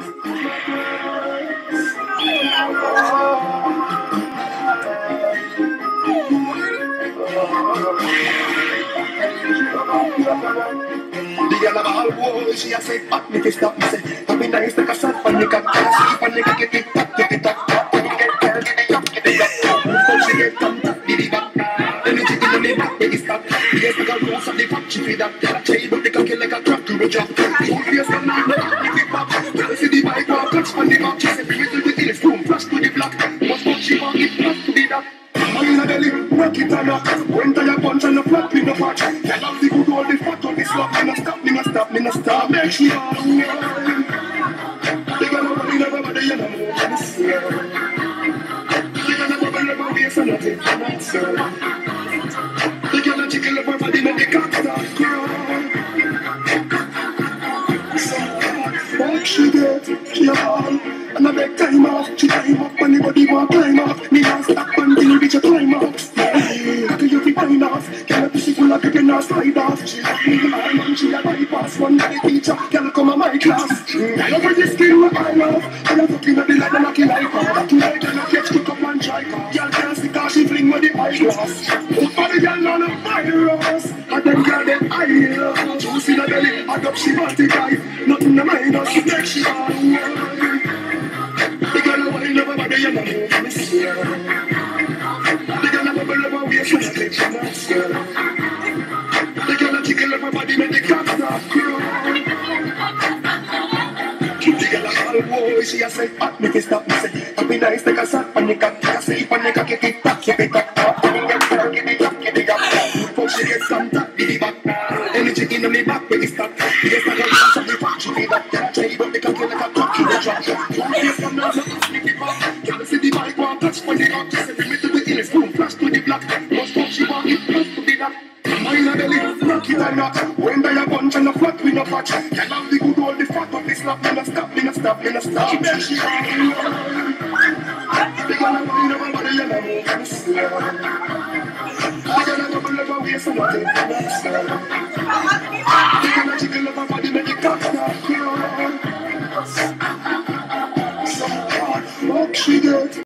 The girl of all boys, she a say, "Pop me to stop me." Say, "Pop me nice, take a shot, panic up, see panic, get it up, get it up, get it girl, get it up, get it up." Before she get come back, did it back? Energy in the back, where it stop? Yes, the girl goes up the back, she feel that. Chain up the cocky like a trap to the job. Yes, the man, no, if it pop, girl see the bike walk, catch on the back. She say, "Bring it to the tail, boom, flash to the block." What's what she want, it flash to the dock. Man in a belly, rock it and up. When tire punch and a flat me no patch. Tell them the good old the fat on the slap. Me no stop, me no stop, me no stop. Make she all they gonna run in everybody and I'm over the sea. They gonna bubble up my waist and nothing for myself. They gonna tickle up her body when they can't stop crying. So, what she get, she a ball. And I make time off, she climb up, anybody want climb off. Me not stop until reach a climb off. After you keep flying off, girl a pussy full of people not slide off. She like me man and she a bypass. One day the teacher, girl come on my class. Girl over the skin what I love. And I'm fucking at the light and I kill like her. Tonight girl I catch pick up and try car. Girl can't see cause she fling with the eyeglass. Put for the girl on a virus. And then girl them eye love. Juice in the belly, I up she multiply. Nothing to mind us, make she all the girl a wine over body and I move me scared. The girl a bubble over waist and I take she not scared. The girl a tickle up her body when the cock start crying. The girl a all boy, she a say, "Hot me to stop me." Say, "Pop me nice, take a shot on the cock." I say, "Pon the cock, get it up, get it up." Get it up, get it up. Before she gets some top, get it back. Energy in the back, when it stop. Yes, I got some of the back, she feel that. Try but the cock like a cock in the trap. Yes, I'm not can't see the bike walk, touch for the rock. Just bring me to the hills, boom, flash to the block. Must walk, she walk it, flash to the dock. Mine a belly, rock it and knock. When they a bunch and a flat, we no patch. Tell them the good old, the fat of the slap. Me no stop, me no stop, me no stop. Then she walk in line. They gonna wind up her body and I move and slow. They gonna bubble up her waist and I take the next step.